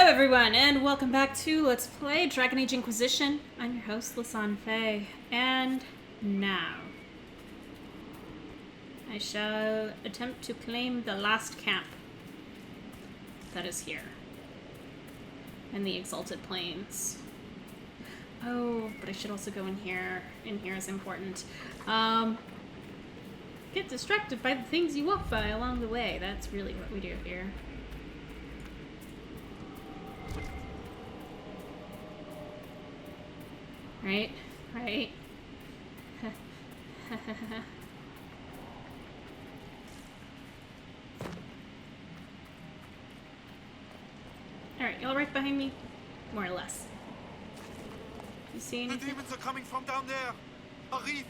everyone, and welcome back to Let's Play Dragon Age Inquisition. I'm your host, Lisanne Faye, and now I shall attempt to claim the last camp that is here in the Exalted Plains. Oh, but I should also go in here. In here is important. Get distracted by the things you walk by along the way. That's really what we do here. Right? Right? Alright, y'all right behind me? More or less. You see anything? The demons are coming from down there! A rift!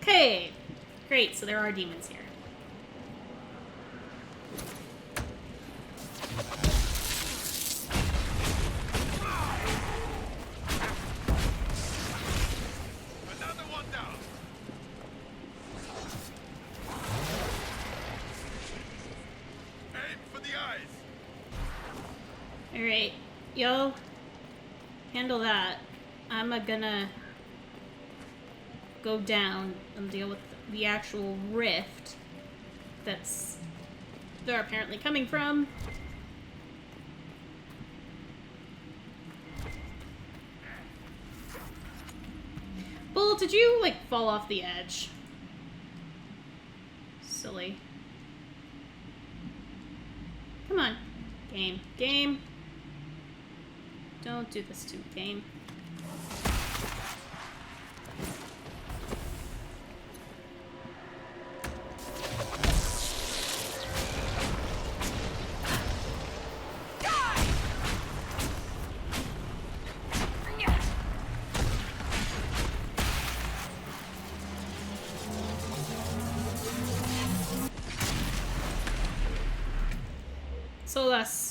Okay! Great, so there are demons here. Another one down! Aim for the eyes! Alright, y'all handle that. I'm gonna go down and deal with the actual rift they're apparently coming from. Bull, did you, like, fall off the edge? Silly. Come on. Game. Game. Don't do this to me, game. So less.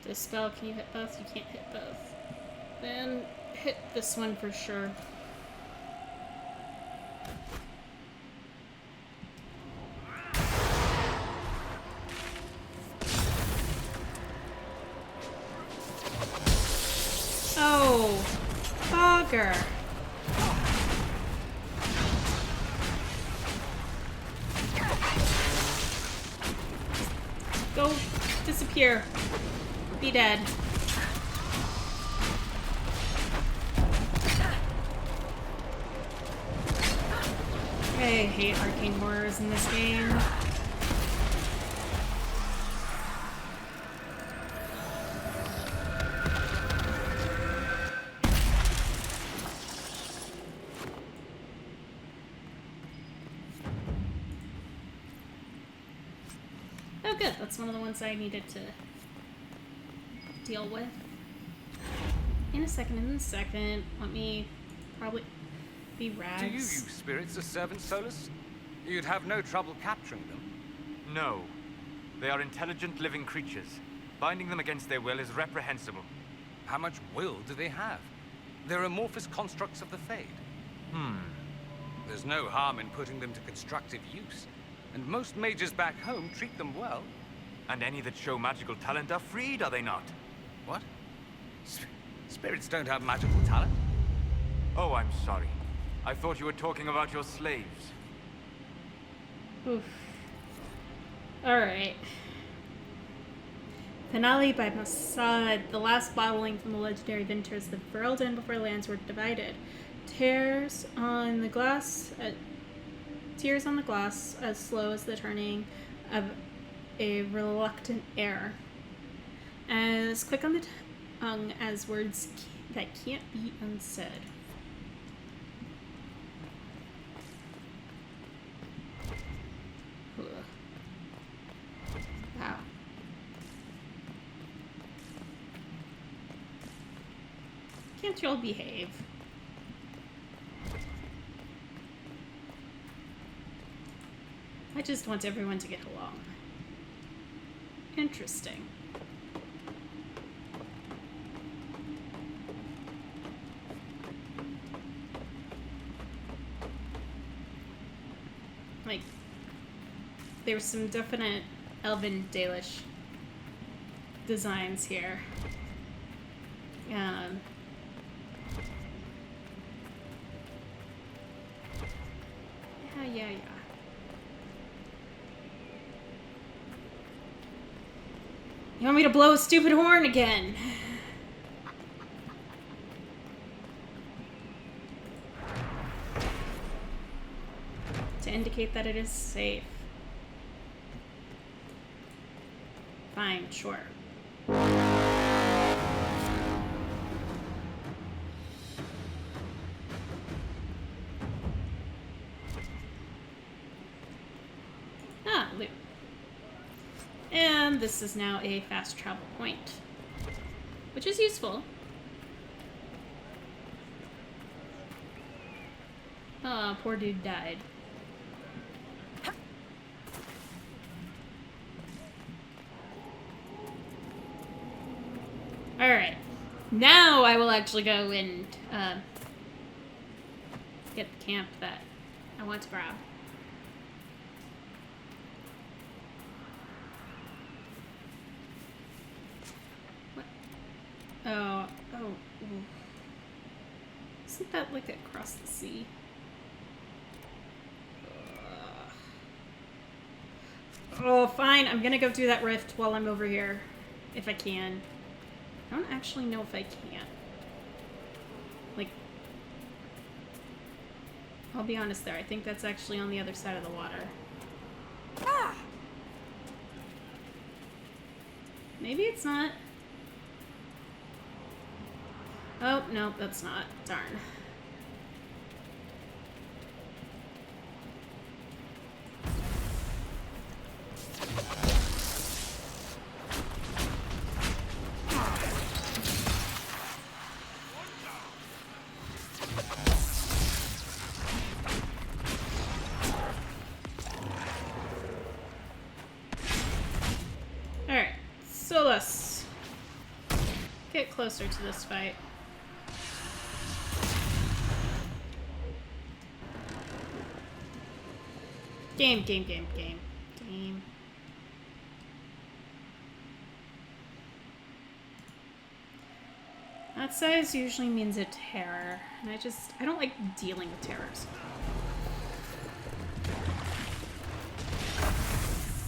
This spell, can you hit both? You can't hit both. Then hit this one for sure. Oh, bugger. Go disappear. Be dead. I hate arcane horrors in this game. Oh good, that's one of the ones I needed to deal with. In a second. Let me probably be Rags. Do you use spirits as servants, Solus? You'd have no trouble capturing them. No. They are intelligent living creatures. Binding them against their will is reprehensible. How much will do they have? They're amorphous constructs of the Fade. There's no harm in putting them to constructive use. And most mages back home treat them well. And any that show magical talent are freed, are they not? What? Spirits don't have magical talent? Oh, I'm sorry. I thought you were talking about your slaves. Oof. Alright. Finale by Masad, the last bottling from the legendary vintners that furled in before lands were divided. Tears on the glass, as slow as the turning of a reluctant air. As quick on the tongue as words that can't be unsaid. Ugh. Wow. Can't you all behave? I just want everyone to get along. Interesting. there's some definite Elven Dalish designs here. Yeah, yeah. You want me to blow a stupid horn again? To indicate that it is safe. Fine, sure. Ah, loot. And this is now a fast travel point, which is useful. Oh, poor dude died. Alright. Now I will actually go and get the camp that I want to grab. What? Oh. Ooh. Isn't that like across the sea? Oh, fine. I'm gonna go do that rift while I'm over here. If I can. I don't actually know if I can. Like, I'll be honest there. I think that's actually on the other side of the water. Ah! Maybe it's not. Oh, no, that's not. Darn. Get closer to this fight. Game. That size usually means a terror, and I don't like dealing with terrors.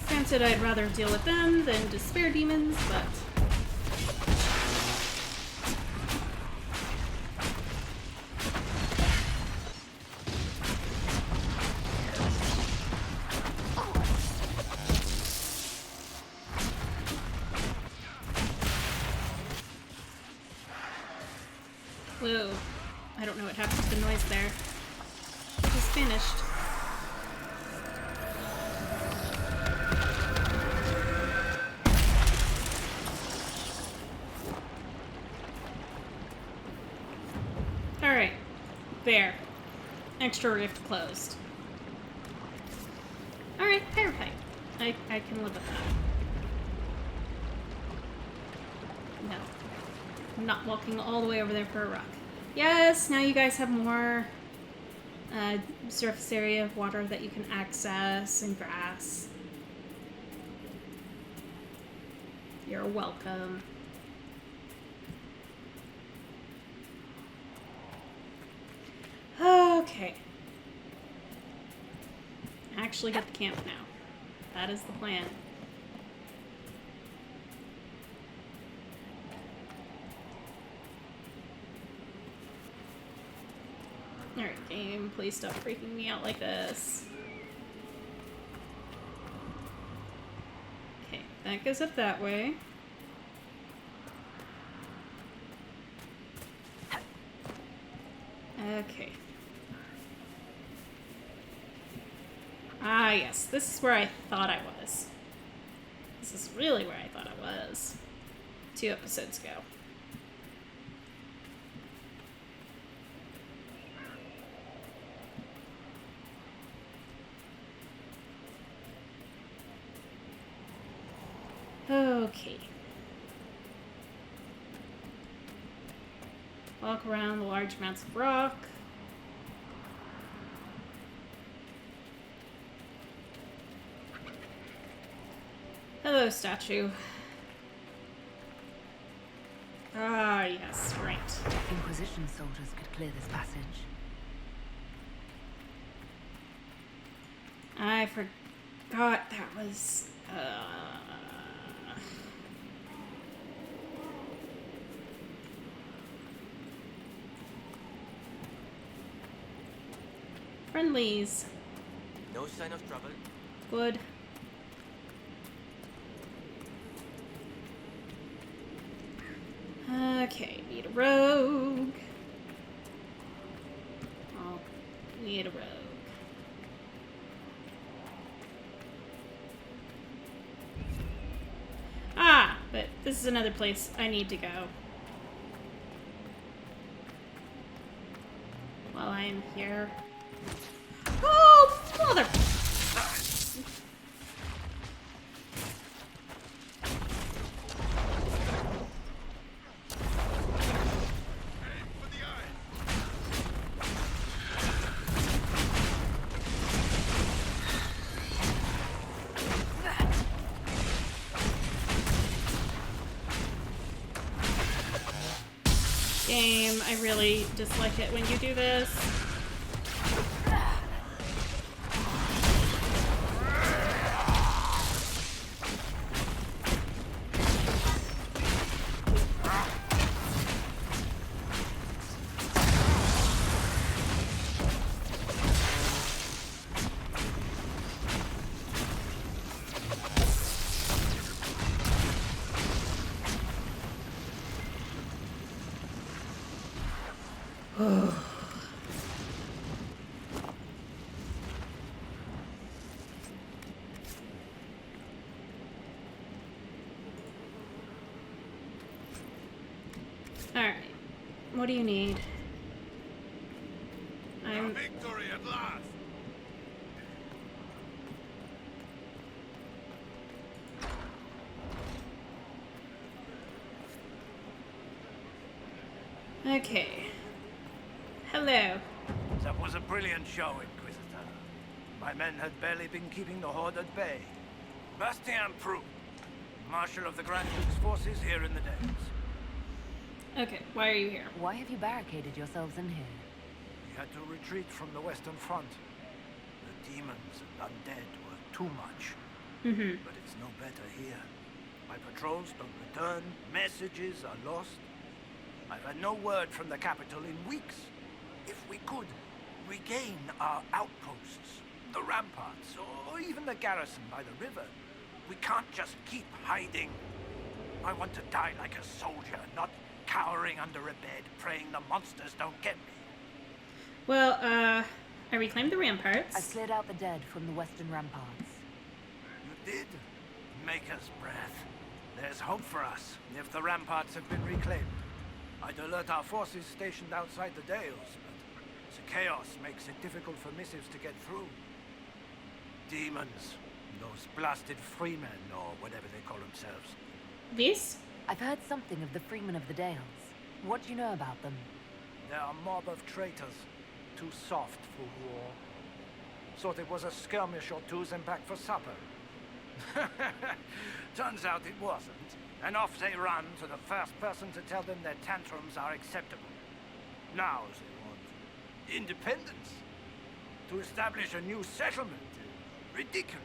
Granted, I'd rather deal with them than despair demons, but... Whoa. I don't know what happened to the noise there. It just vanished. Alright. There. Extra rift closed. Alright, fire fight. I can live with that. No. I'm not walking all the way over there for a rock. Yes, now you guys have more surface area of water that you can access and grass. You're welcome. Okay. Actually get the camp now. That is the plan. Alright, game, please stop freaking me out like this. Okay, that goes up that way. Okay. Ah, yes, this is where I thought I was. This is really where I thought I was 2 episodes ago. Okay. Walk around the large amounts of rock. Hello, statue. Ah, yes, right. Inquisition soldiers could clear this passage. I forgot that was... Friendlies. No sign of trouble. Good. Okay, need a rogue. Oh, need a rogue. Ah, but this is another place I need to go. While I am here. Oh, mother! Aim for the eyes. Game, I really dislike it when you do this. Alright. What do you need? A victory at last. Okay. Hello. That was a brilliant show, Inquisitor. My men had barely been keeping the Horde at bay. Bastien Prou, Marshal of the Grand Duke's forces here in the Dales. Okay, why are you here? Why have you barricaded yourselves in here? We had to retreat from the Western Front. The demons and undead were too much. Mm-hmm. But it's no better here. My patrols don't return, messages are lost. I've had no word from the capital in weeks. If we could regain our outposts, the ramparts, or even the garrison by the river, we can't just keep hiding. I want to die like a soldier, not cowering under a bed, praying the monsters don't get me. Well, I reclaimed the ramparts. I cleared out the dead from the western ramparts. You did? Maker's breath. There's hope for us, if the ramparts have been reclaimed. I'd alert our forces stationed outside the Dales, but the chaos makes it difficult for missives to get through. Demons. Those blasted freemen, or whatever they call themselves. These? I've heard something of the Freemen of the Dales. What do you know about them? They're a mob of traitors. Too soft for war. Thought it was a skirmish or two and back for supper. Turns out it wasn't. And off they run to the first person to tell them their tantrums are acceptable. Now they want independence. To establish a new settlement. Ridiculous.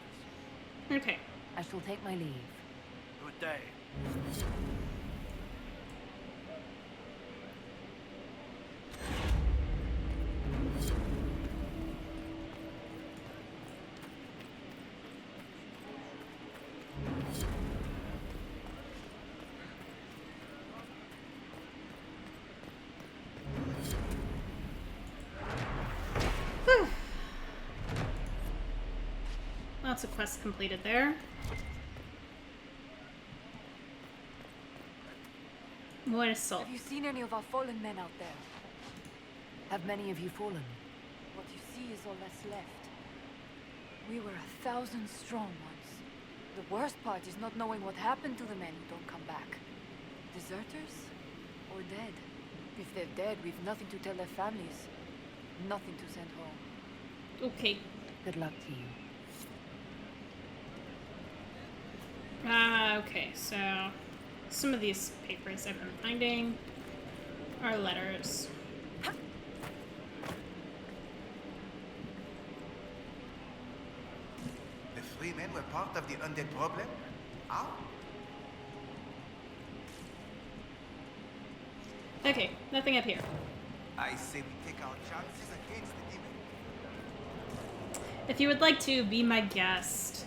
Okay. I shall take my leave. Good day. Whew. Lots of quests completed there. What assault? Have you seen any of our fallen men out there? Have many of you fallen? What you see is all that's left. We were 1,000 strong once. The worst part is not knowing what happened to the men who don't come back. Deserters? Or dead? If they're dead, we've nothing to tell their families. Nothing to send home. Okay. Good luck to you. Okay, so some of these papers I've been finding are letters. The Freemen were part of the undead problem? How? Okay, nothing up here. I say we take our chances against the demon. If you would like to, be my guest.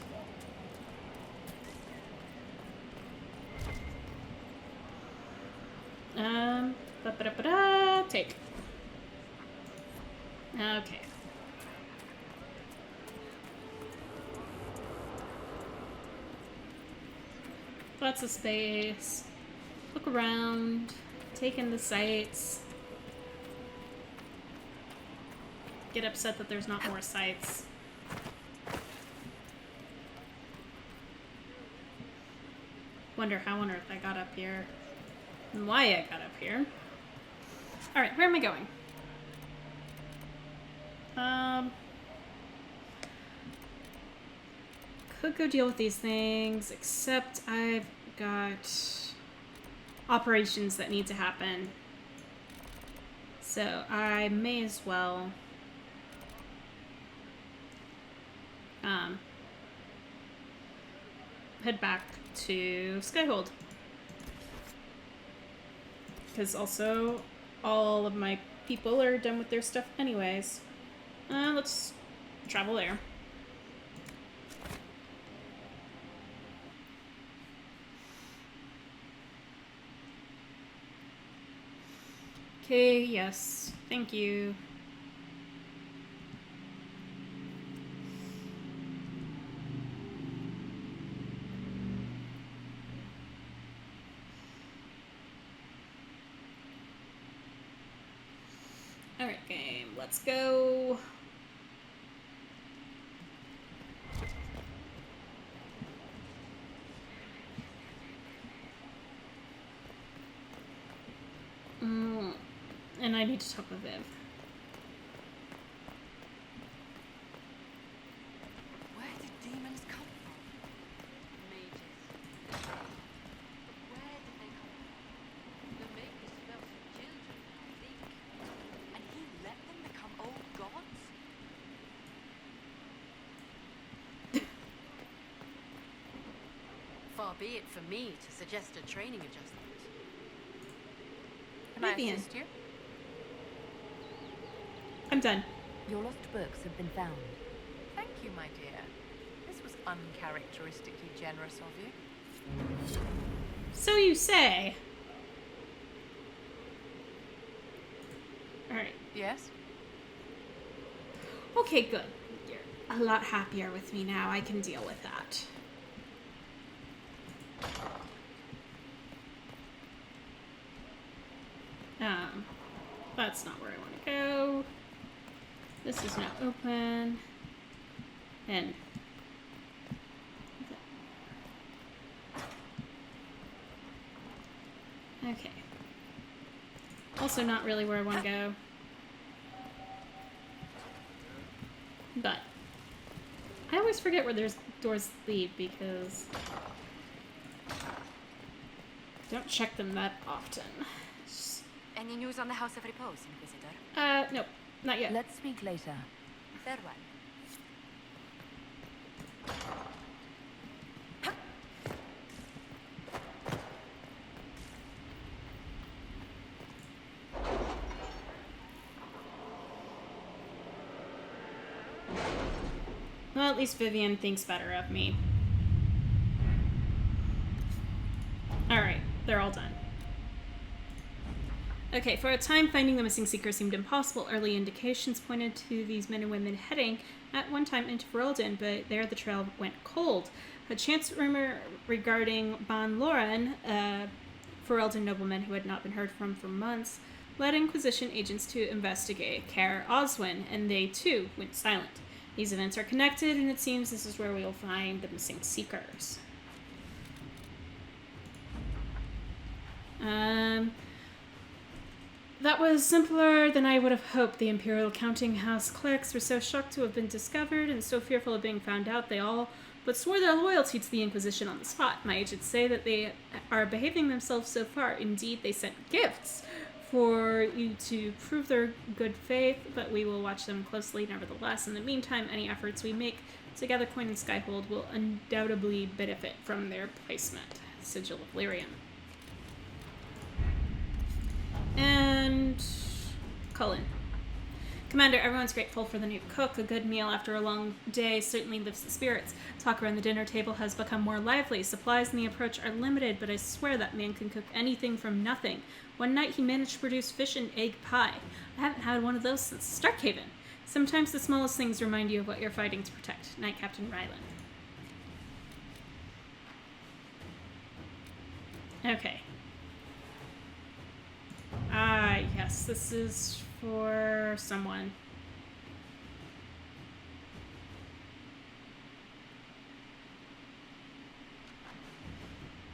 Take. Okay. Lots of space. Look around. Take in the sights. Get upset that there's not more sights. Wonder how on earth I got up here. And why I got up here. Alright, where am I going? Could go deal with these things, except I've got operations that need to happen. So I may as well head back to Skyhold. Because also all of my people are done with their stuff anyways. Let's travel there. Okay, yes. Thank you. Alright, game. Let's go. And I need to talk with Viv. Where did demons come from? Mages. But where did they come from? The mages fell for children, I think. And he let them become old gods? Far be it for me to suggest a training adjustment. Can I Vivian. assist you? I'm done. Your lost books have been found. Thank you, my dear. This was uncharacteristically generous of you. So you say. Alright. Yes? Okay, good. You're a lot happier with me now. I can deal with that. That's not where I want to go. This is now open. And okay. Also not really where I want to go. But I always forget where there's doors lead because I don't check them that often. Any news on the House of Repose, Inquisitor? Nope, not yet. Let's speak later. Farewell. Well, at least Vivian thinks better of me. Alright, they're all done. Okay, for a time, finding the missing seeker seemed impossible. Early indications pointed to these men and women heading at one time into Ferelden, but there the trail went cold. A chance rumor regarding Ban Loren, a Ferelden nobleman who had not been heard from for months, led Inquisition agents to investigate Kaer Oswin, and they too went silent. These events are connected, and it seems this is where we will find the missing seekers. That was simpler than I would have hoped. The Imperial Counting House clerics were so shocked to have been discovered and so fearful of being found out, they all but swore their loyalty to the Inquisition on the spot. My agents say that they are behaving themselves so far. Indeed, they sent gifts for you to prove their good faith, but we will watch them closely nevertheless. In the meantime, any efforts we make to gather coin and Skyhold will undoubtedly benefit from their placement. Sigil of Lyrium. And Cullen. Commander, everyone's grateful for the new cook. A good meal after a long day certainly lifts the spirits. Talk around the dinner table has become more lively. Supplies and the approach are limited, but I swear that man can cook anything from nothing. One night he managed to produce fish and egg pie. I haven't had one of those since Starkhaven. Sometimes the smallest things remind you of what you're fighting to protect. Night, Captain Ryland. Okay. Ah, yes, this is for someone.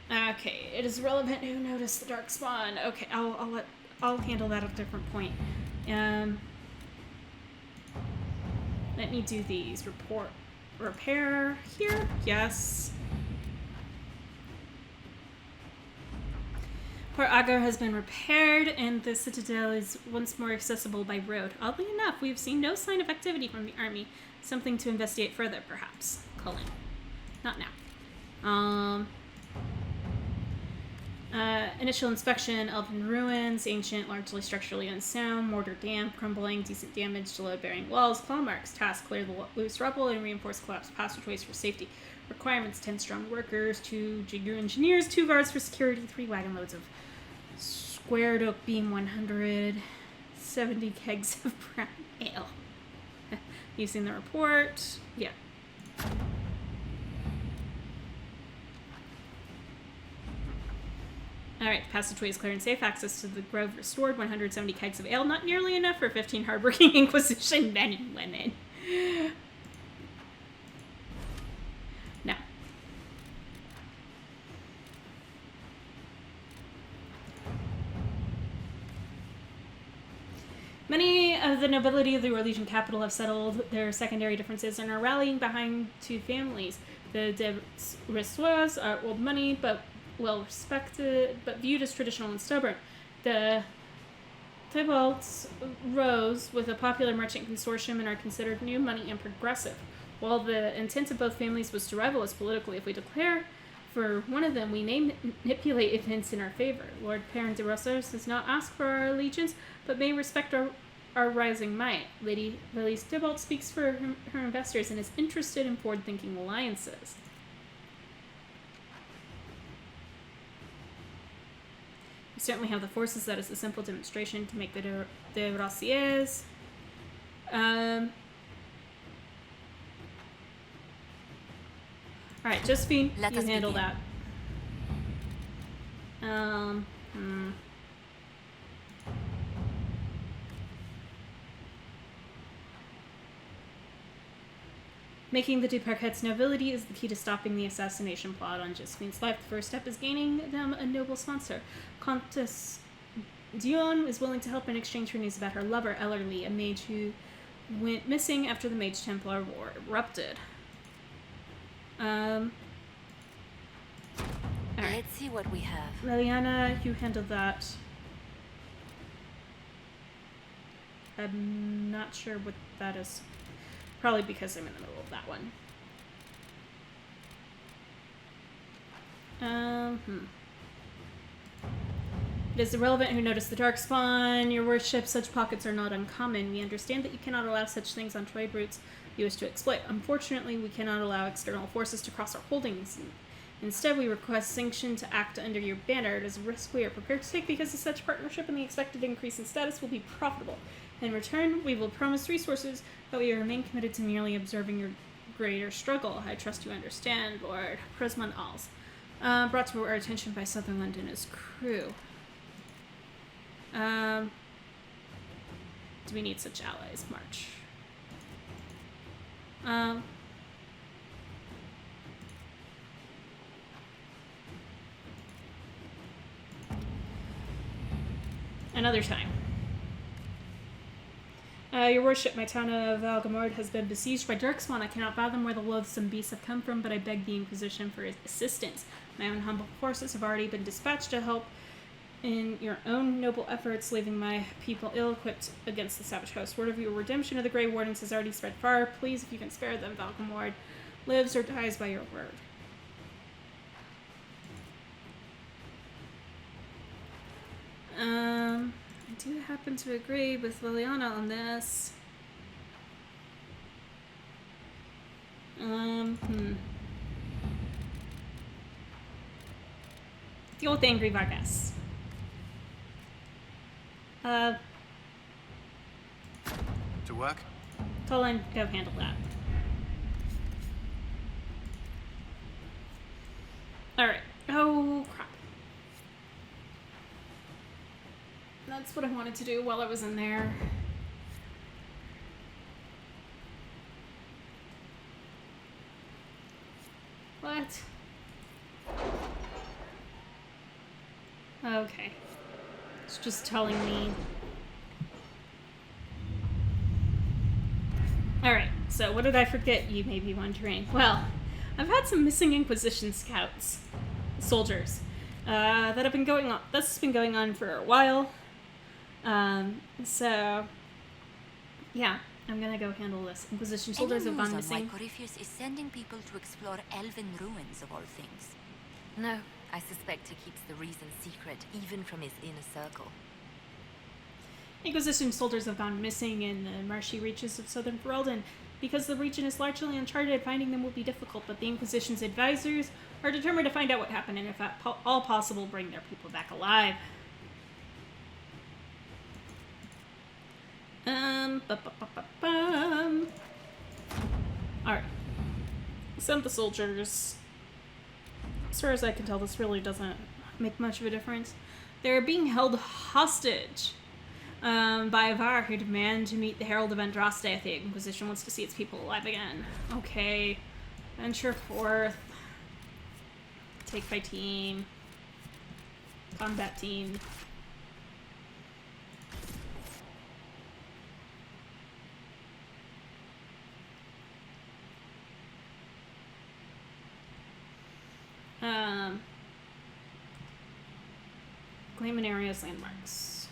Okay, it is relevant who noticed the dark spawn. Okay, I'll handle that at a different point. Let me do these. Repair here. Yes. Port Agar has been repaired, and the citadel is once more accessible by road. Oddly enough, we have seen no sign of activity from the army. Something to investigate further, perhaps. Cullen. Not now. Initial inspection, elven ruins, ancient, largely structurally unsound, mortar damp, crumbling, decent damage to load-bearing walls, claw marks, task, clear the loose rubble, and reinforce collapsed passageways for safety. Requirements, 10 strong workers, 2 jigger engineers, 2 guards for security, 3 wagon loads of squared oak beam 100, 70 kegs of brown ale. You've seen the report? Yeah. Alright, the passageway is clear and safe. Access to the grove restored. 170 kegs of ale. Not nearly enough for 15 hardworking Inquisition men and women. No. Many of the nobility of the Orlesian capital have settled their secondary differences and are rallying behind 2 families. The de Ressois are old money, but well respected, but viewed as traditional and stubborn. The Thibaults rose with a popular merchant consortium and are considered new money and progressive. While the intent of both families was to rival us politically, if we declare for one of them, we may manipulate events in our favor. Lord Perrin de Rossos does not ask for our allegiance, but may respect our rising might. Lady Valise Thibault speaks for her investors and is interested in forward-thinking alliances. We certainly have the forces. That is a simple demonstration to make the de Rossiers. Alright, Josephine, you handle that. Making the Duparquet's nobility is the key to stopping the assassination plot on Josephine's life. The first step is gaining them a noble sponsor. Countess Dion is willing to help in exchange for news about her lover, Ellerly, a mage who went missing after the Mage Templar War erupted. Alright. Let's see what we have. Liliana, you handle that. I'm not sure what that is. Probably because I'm in the middle of that one. It is irrelevant who noticed the darkspawn. Your worship, such pockets are not uncommon. We understand that you cannot allow such things on trade routes you wish to exploit. Unfortunately, we cannot allow external forces to cross our holdings. Instead, we request sanction to act under your banner. It is a risk we are prepared to take because of such partnership, and the expected increase in status will be profitable. In return, we will promise resources, but we remain committed to merely observing your greater struggle. I trust you understand, Lord. Prisman Alls. Brought to our attention by Southern London's crew. Do we need such allies? March. Another time. Your worship, my town of Valgamord has been besieged by darkspawn. I cannot fathom where the loathsome beasts have come from, but I beg the Inquisition for assistance. My own humble forces have already been dispatched to help in your own noble efforts, leaving my people ill-equipped against the savage host. Word of your redemption of the Grey Wardens has already spread far. Please, if you can spare them, Valgamord lives or dies by your word. I do happen to agree with Liliana on this. Deal with the angry Vargas. To work? Tolan, go handle that. Alright. Oh, crap. That's what I wanted to do while I was in there. What? Okay. It's just telling me. Alright, so what did I forget, you may be wondering? Well, I've had some missing Inquisition scouts, soldiers, that have been going on. This has been going on for a while. So, yeah, I'm gonna go handle this. Inquisition soldiers have gone missing. Why Corypheus is sending people to explore elven ruins of all things. No, I suspect he keeps the reason secret, even from his inner circle. Inquisition soldiers have gone missing in the marshy reaches of southern Ferelden. Because the region is largely uncharted, finding them will be difficult, but the Inquisition's advisors are determined to find out what happened and, if at all possible, bring their people back alive. Alright. Sent the soldiers. As far as I can tell, this really doesn't make much of a difference. They're being held hostage by Avar, who demand to meet the Herald of Andraste. The Inquisition wants to see its people alive again. Okay. Venture forth. Take by team. Combat team. Claim an area's landmarks.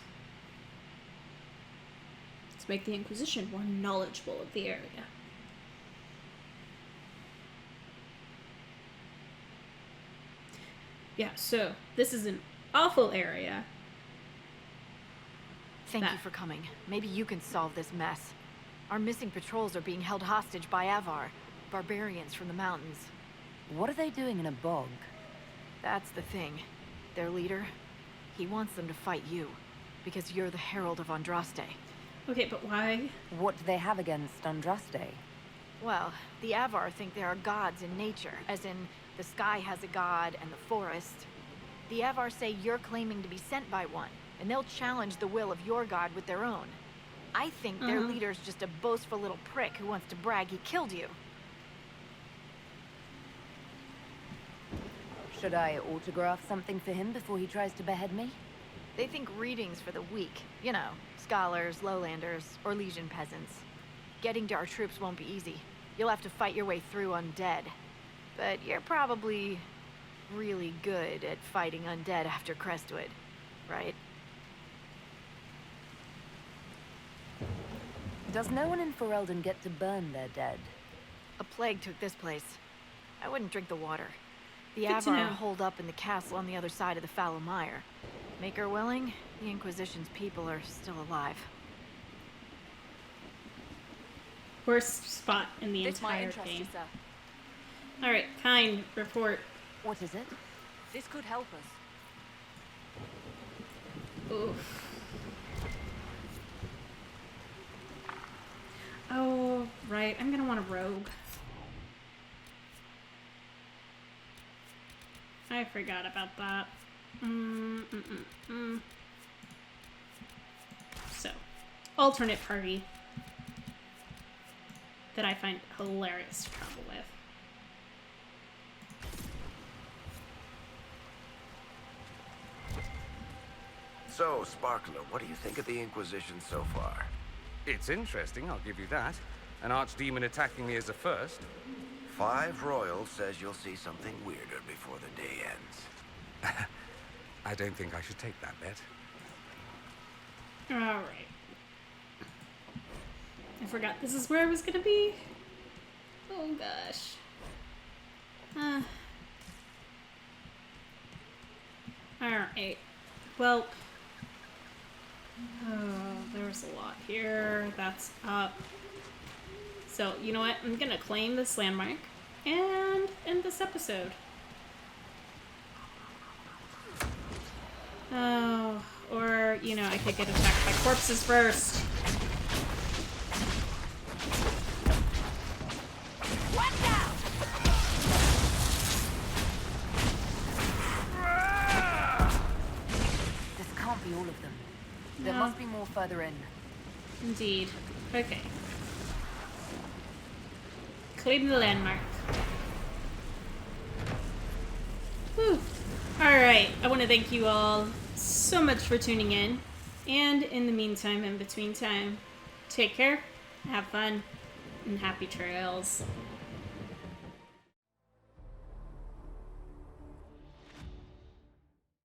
Let's make the Inquisition more knowledgeable of the area. Yeah, so this is an awful area. Thank you for coming. Maybe you can solve this mess. Our missing patrols are being held hostage by Avar, barbarians from the mountains. What are they doing in a bog? That's the thing. Their leader, he wants them to fight you, because you're the Herald of Andraste. Okay, but why? What do they have against Andraste? Well, the Avar think there are gods in nature, as in the sky has a god and the forest. The Avar say you're claiming to be sent by one, and they'll challenge the will of your god with their own. I think their leader's just a boastful little prick who wants to brag he killed you. Should I autograph something for him before he tries to behead me? They think readings for the weak. You know, scholars, lowlanders, or Legion peasants. Getting to our troops won't be easy. You'll have to fight your way through undead. But you're probably really good at fighting undead after Crestwood, right? Does no one in Ferelden get to burn their dead? A plague took this place. I wouldn't drink the water. The Good to Avar know. are holed up in the castle on the other side of the fallow mire. Make her willing, the Inquisition's people are still alive. Worst spot in the This might entire interest you, game. sir. Alright, kind, report. What is it? This could help us. Oof. Oh, right. I'm gonna want a rogue. I forgot about that. So, alternate party that I find hilarious to travel with. So, Sparkler, what do you think of the Inquisition so far? It's interesting, I'll give you that. An archdemon attacking me as a first. 5 Royal says you'll see something weirder before the day ends. I don't think I should take that bet. Alright. I forgot this is where I was gonna be. Oh gosh. Alright. Well. Oh, there's a lot here. That's up. So, you know what? I'm gonna claim this landmark and end this episode. Oh, or, you know, I could get attacked by corpses first. What now? This can't be all of them. There No. must be more further in. Indeed. Okay. Claim the landmark. Whew. Alright, I want to thank you all so much for tuning in. And in the meantime, in between time, take care, have fun, and happy trails.